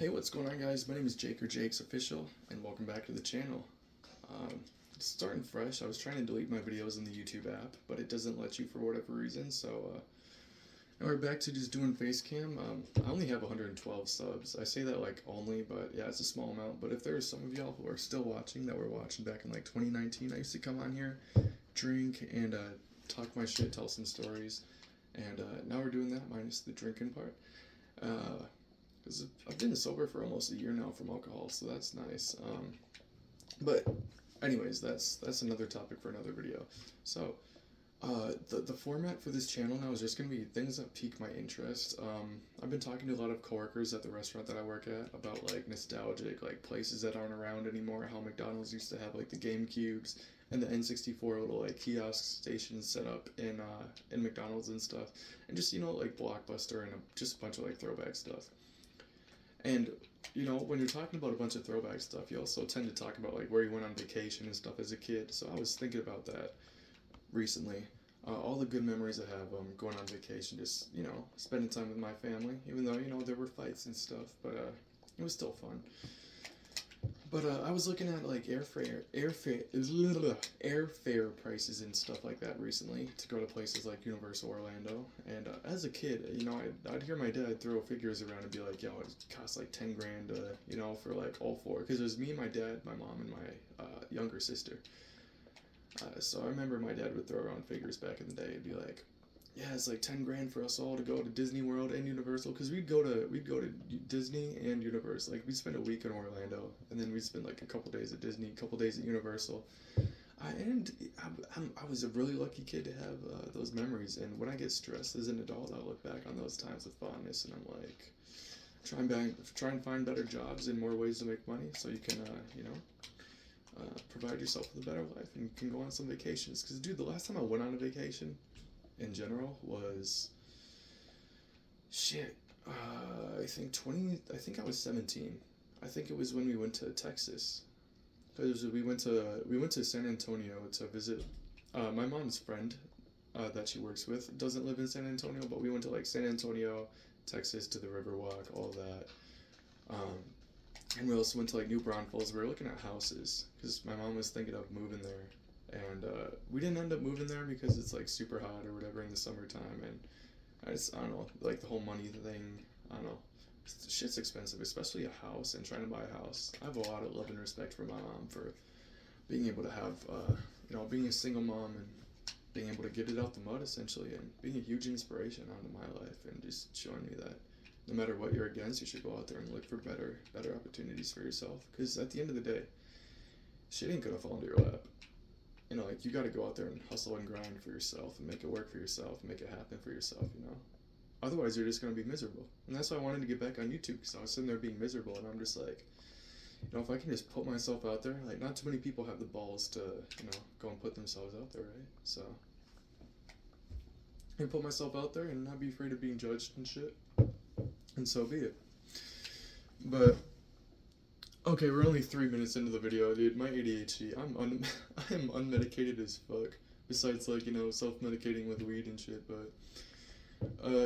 Hey, what's going on, guys? My name is Jake or Jake's Official, and welcome back to the channel. Starting fresh. I was trying to delete my videos in the YouTube app, but it doesn't let you for whatever reason, so now we're back to just doing face cam. I only have 112 subs. I say that like only, but yeah, it's a small amount. But if there's some of y'all who are still watching that were watching back in like 2019, I used to come on here, drink, and talk my shit, tell some stories, and now we're doing that minus the drinking part. Because I've been sober for almost a year now from alcohol, so that's nice. But anyways, that's another topic for another video. So the format for this channel now is just gonna be things that pique my interest. I've been talking to a lot of coworkers at the restaurant that I work at about like nostalgic like places that aren't around anymore. How McDonald's used to have like the Game Cubes and the N64 little like kiosk stations set up in McDonald's and stuff, and just like Blockbuster and just a bunch of like throwback stuff. And when you're talking about a bunch of throwback stuff, you also tend to talk about like where you went on vacation and stuff as a kid. So I was thinking about that recently. All the good memories I have going on vacation, just spending time with my family. Even though there were fights and stuff, but it was still fun. But I was looking at like airfare prices and stuff like that recently to go to places like Universal Orlando. And as a kid, I'd hear my dad throw figures around and be like, "Yo, it costs like 10 grand, for like all four." Because it was me, my dad, my mom, and my younger sister. So I remember my dad would throw around figures back in the day and be like, "Yeah, it's like 10 grand for us all to go to Disney World and Universal," because we'd go to Disney and Universal. Like we'd spend a week in Orlando, and then we'd spend like a couple days at Disney, a couple days at Universal. I was a really lucky kid to have those memories. And when I get stressed as an adult, I look back on those times with fondness, and I'm like, try and find better jobs and more ways to make money, so you can provide yourself with a better life, and you can go on some vacations. Because dude, the last time I went on a vacation in general was shit. I think I was 17. I think it was when we went to Texas. Because we went to San Antonio to visit my mom's friend that she works with doesn't live in San Antonio, but we went to like San Antonio, Texas, to the Riverwalk, all that. And we also went to like New Braunfels. We were looking at houses because my mom was thinking of moving there, and we didn't end up moving there because it's like super hot or whatever in the summertime, and I don't know, like the whole money thing. I don't know. Shit's expensive, especially a house and trying to buy a house. I have a lot of love and respect for my mom for being able to have, being a single mom and being able to get it out the mud essentially, and being a huge inspiration onto my life, and just showing me that no matter what you're against, you should go out there and look for better opportunities for yourself. Because at the end of the day, shit ain't gonna fall into your lap. Like you got to go out there and hustle and grind for yourself and make it work for yourself, and make it happen for yourself. Otherwise, you're just gonna be miserable. And that's why I wanted to get back on YouTube, because I was sitting there being miserable, and I'm just like, if I can just put myself out there, like not too many people have the balls to, go and put themselves out there, right? So I can put myself out there and not be afraid of being judged and shit, and so be it. But okay, we're only 3 minutes into the video, dude. My ADHD, I am unmedicated as fuck. Besides, like, self-medicating with weed and shit, but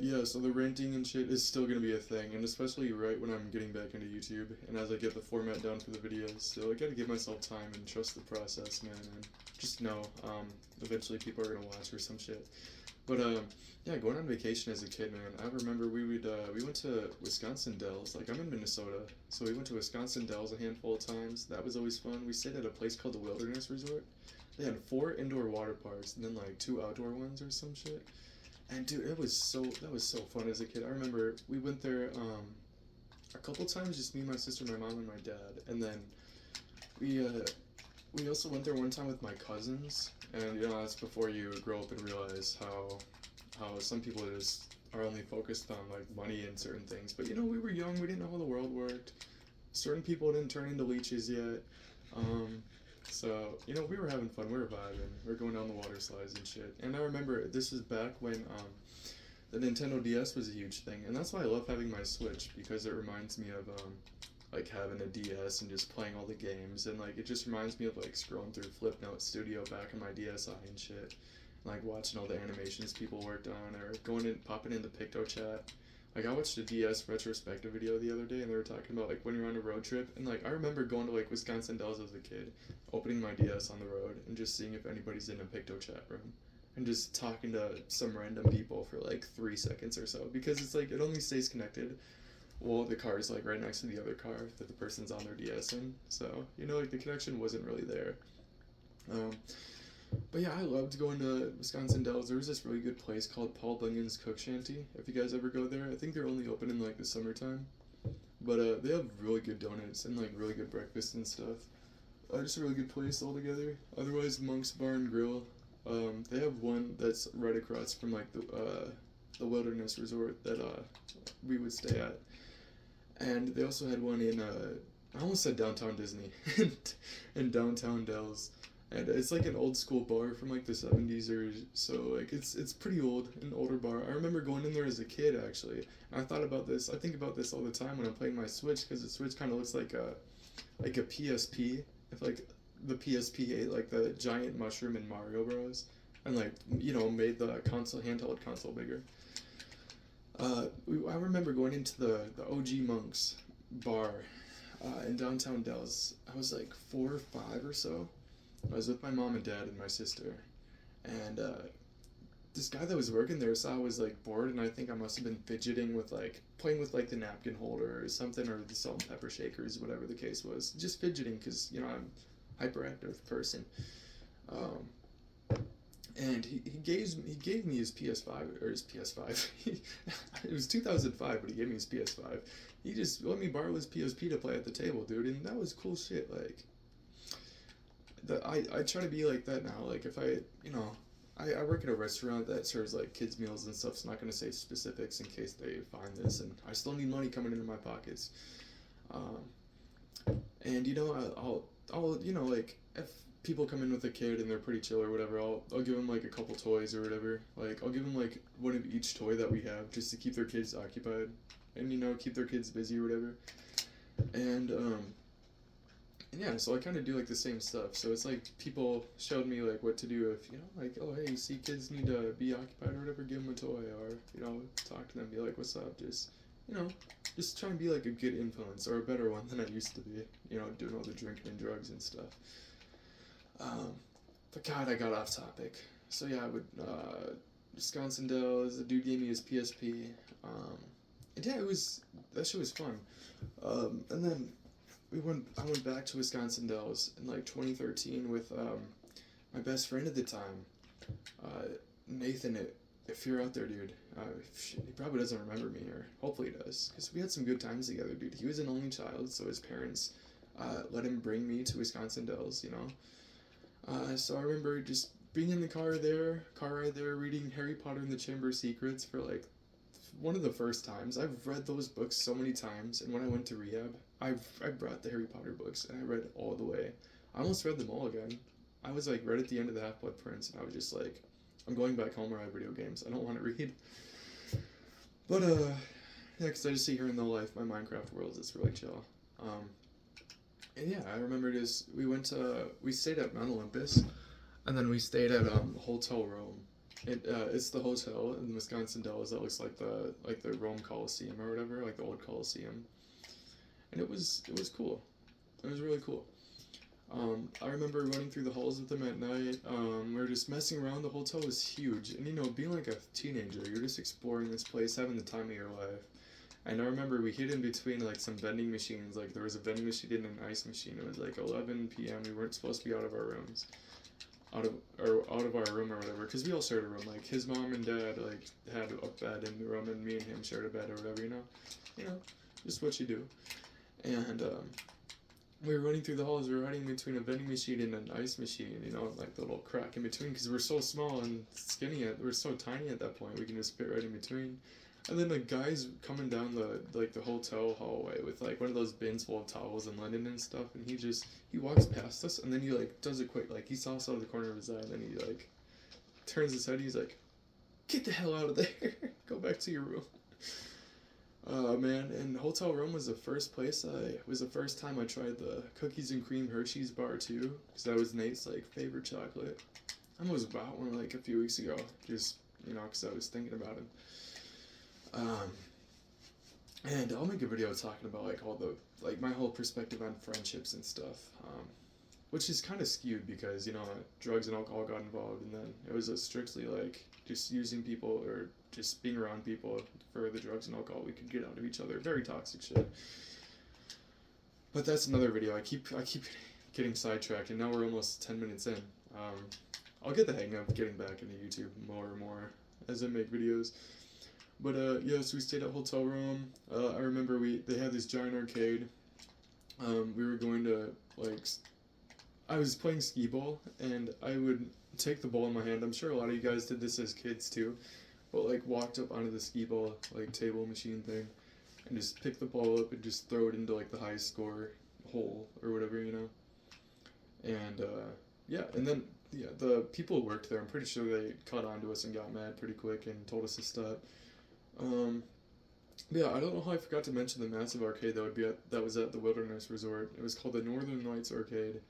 yeah, so the renting and shit is still gonna be a thing, and especially right when I'm getting back into YouTube, and as I get the format down for the videos, so I gotta give myself time and trust the process, man, and just know, eventually people are gonna watch or some shit. But, yeah, going on vacation as a kid, man, I remember we went to Wisconsin Dells. Like, I'm in Minnesota, so we went to Wisconsin Dells a handful of times. That was always fun. We stayed at a place called the Wilderness Resort. They had 4 indoor water parks, and then, like, 2 outdoor ones or some shit. And, dude, that was so fun as a kid. I remember we went there, a couple times, just me, my sister, my mom, and my dad. And then we also went there one time with my cousins, and that's before you grow up and realize how some people just are only focused on like money and certain things. But we were young, we didn't know how the world worked. Certain people didn't turn into leeches yet. So we were having fun, we were vibing, we were going down the water slides and shit. And I remember this is back when the Nintendo DS was a huge thing, and that's why I love having my Switch, because it reminds me of like having a DS and just playing all the games, and like it just reminds me of like scrolling through Flipnote Studio back on my DSi and shit, like watching all the animations people worked on, or popping into PictoChat, Like I watched a DS retrospective video the other day, and they were talking about like when you're on a road trip, and like I remember going to like Wisconsin Dells as a kid, opening my DS on the road, and just seeing if anybody's in a Picto chat room, and just talking to some random people for like 3 seconds or so, because it's like it only stays connected. Well, the car is like right next to the other car that the person's on their DS in, so you know like the connection wasn't really there. Um, but yeah, I loved going to Wisconsin Dells. There was this really good place called Paul Bunyan's Cook Shanty. If you guys ever go there, I think they're only open in like the summertime. But they have really good donuts and like really good breakfast and stuff. Just a really good place altogether. Otherwise, Monk's Bar and Grill. They have one that's right across from like the wilderness resort that we would stay at, and they also had one in I almost said downtown Disney, in downtown Dells, and it's like an old school bar from like the 70s or so. Like it's pretty old, an older bar. I remember going in there as a kid actually. And I thought about this. I think about this all the time when I'm playing my Switch, because the Switch kind of looks like a PSP. If like the PSP ate like the giant mushroom in Mario Bros. And like made the console handheld console bigger. I remember going into the OG Monks bar in downtown Dallas. I was like 4 or 5 or so. I was with my mom and dad and my sister, and this guy that was working there saw I was like bored, and I think I must have been fidgeting with like playing with like the napkin holder or something, or the salt and pepper shakers, whatever the case was. Just fidgeting because I'm a hyperactive person. Um, and he gave me his PS5 or his PS5. It was 2005, but he gave me his PS5. He just let me borrow his PSP to play at the table, dude, and that was cool shit. Like, I try to be like that now. Like if I work at a restaurant that serves like kids meals and stuff. So I'm not gonna say specifics in case they find this, and I still need money coming into my pockets. Um, and I'll like if people come in with a kid and they're pretty chill or whatever, I'll give them like a couple toys or whatever. Like I'll give them like one of each toy that we have just to keep their kids occupied, and keep their kids busy or whatever. And and yeah, so I kind of do like the same stuff. So it's like people showed me like what to do if like, oh hey, you see kids need to be occupied or whatever, give them a toy, or talk to them, be like, what's up, just try and be like a good influence, or a better one than I used to be, doing all the drinking and drugs and stuff. But God, I got off topic. So yeah, I would Wisconsin Dells. The dude gave me his PSP. And yeah, that shit was fun. And then I went back to Wisconsin Dells in like 2013 with my best friend at the time, Nathan. If you're out there, dude, he probably doesn't remember me, or hopefully he does, because we had some good times together, dude. He was an only child, so his parents let him bring me to Wisconsin Dells, So I remember just being in the car ride there, reading Harry Potter and the Chamber of Secrets for like one of the first times. I've read those books so many times, and when I went to rehab, I brought the Harry Potter books and I read all the way. I almost read them all again. I was like right at the end of the Half-Blood Prince, and I was just like, I'm going back home where I have video games. I don't want to read. But yeah, because I just see here in the life, my Minecraft world is really chill. And yeah, I remember we stayed at Mount Olympus, and then we stayed at Hotel Rome. It's the hotel in Wisconsin Dells that looks like the Rome Coliseum or whatever, like the old Coliseum. And it was cool. It was really cool. I remember running through the halls with them at night. We were just messing around. The hotel was huge, and being like a teenager, you're just exploring this place, having the time of your life. And I remember we hid in between like some vending machines. Like there was a vending machine and an ice machine. It was like 11 p.m. We weren't supposed to be out of our rooms, out of our room or whatever, because we all shared a room. Like his mom and dad like had a bed in the room, and me and him shared a bed or whatever. Just what you do. And we were running through the halls. We were hiding between a vending machine and an ice machine. Like the little crack in between, because we're so small and skinny. We're so tiny at that point. We can just fit right in between. And then the guy's coming down the hotel hallway with like one of those bins full of towels and linen and stuff, and he walks past us, and then he like does a quick, like he saw us out of the corner of his eye, and then he like turns his head. He's like, "Get the hell out of there! Go back to your room." Man, and Hotel Rome was the first time I tried the cookies and cream Hershey's bar too, because that was Nate's like favorite chocolate. I almost bought one like a few weeks ago, just because I was thinking about him. And I'll make a video talking about like all the like my whole perspective on friendships and stuff, which is kind of skewed because drugs and alcohol got involved, and then it was a strictly like just using people or just being around people for the drugs and alcohol we could get out of each other. Very toxic shit. But that's another video. I keep getting sidetracked, and now we're almost 10 minutes in. I'll get the hang of getting back into YouTube more and more as I make videos. But yeah, so we stayed at a hotel room. I remember they had this giant arcade. We were going to like, I was playing skee ball, and I would take the ball in my hand. I'm sure a lot of you guys did this as kids too, but like walked up onto the skee ball like table machine thing, and just pick the ball up and just throw it into like the highest score hole or whatever, And yeah, and then the people who worked there, I'm pretty sure they caught on to us and got mad pretty quick and told us to stop. Yeah, I don't know how I forgot to mention the massive arcade that was at the Wilderness Resort. It was called the Northern Lights Arcade,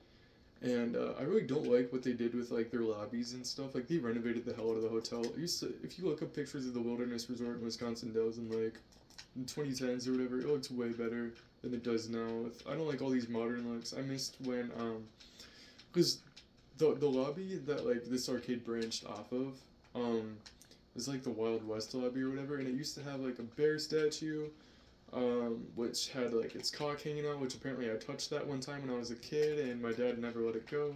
and I really don't like what they did with like their lobbies and stuff. Like they renovated the hell out of the hotel. If you look up pictures of the Wilderness Resort in Wisconsin Dells in like in 2010s or whatever, it looks way better than it does now. I don't like all these modern looks. I missed when because the lobby that like this arcade branched off of was like the Wild West lobby or whatever, and it used to have like a bear statue, which had like its cock hanging out, which apparently I touched that one time when I was a kid, and my dad never let it go.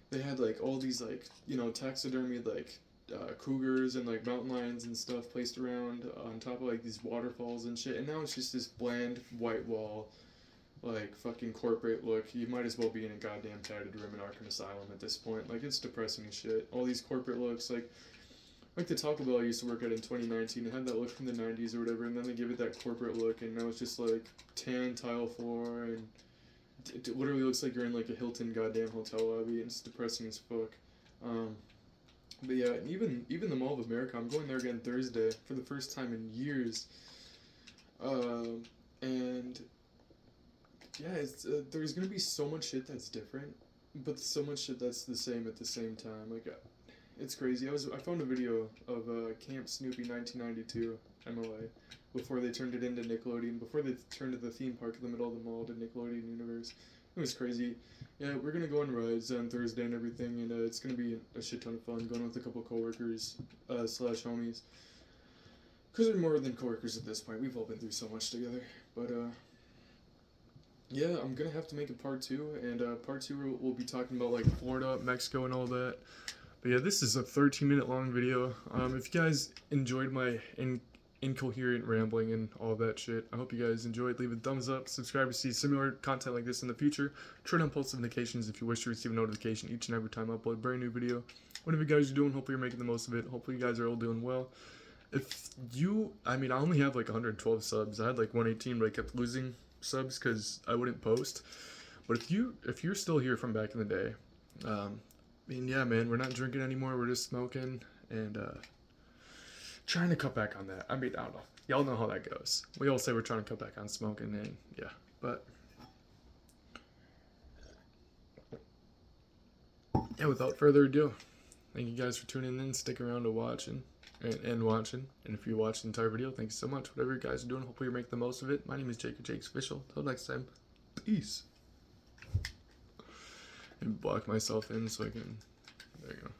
They had like all these like taxidermied like cougars and like mountain lions and stuff placed around on top of like these waterfalls and shit, and now it's just this bland white wall like fucking corporate look. You might as well be in a goddamn padded room in Arkham Asylum at this point. Like it's depressing as shit. All these corporate looks, like the Taco Bell I used to work at in 2019, it had that look from the 90s or whatever, and then they give it that corporate look, and now it's just like tan tile floor, and it literally looks like you're in like a Hilton goddamn hotel lobby, and it's depressing as fuck. But yeah, and even the Mall of America, I'm going there again Thursday for the first time in years. And yeah, there's gonna be so much shit that's different, but so much shit that's the same at the same time. Like, it's crazy. I found a video of Camp Snoopy 1992 MLA before they turned it into Nickelodeon, before they turned the theme park in the middle of the mall to Nickelodeon Universe. It was crazy. Yeah, we're gonna go on rides on Thursday and everything, and it's gonna be a shit ton of fun. Going with a couple coworkers / homies, because we're more than coworkers at this point. We've all been through so much together. But yeah, I'm gonna have to make a part 2, and part 2 we'll be talking about like Florida, Mexico, and all that. But yeah, this is a 13-minute long video. If you guys enjoyed my incoherent rambling and all that shit, I hope you guys enjoyed. Leave a thumbs up, subscribe to see similar content like this in the future. Turn on post notifications if you wish to receive a notification each and every time I upload a brand new video. Whatever you guys are doing, hopefully you're making the most of it. Hopefully you guys are all doing well. I only have like 112 subs. I had like 118, but I kept losing subs because I wouldn't post. But if you're still here from back in the day, yeah, man, we're not drinking anymore. We're just smoking and trying to cut back on that. I don't know. Y'all know how that goes. We all say we're trying to cut back on smoking, and yeah, but yeah, without further ado, thank you guys for tuning in. Stick around to watching. And watching, and if you watched the entire video, thanks so much. Whatever you guys are doing, hopefully you're making the most of it. My name is Jake or Jake's Official. Till next time, peace. And block myself in so I can, there you go.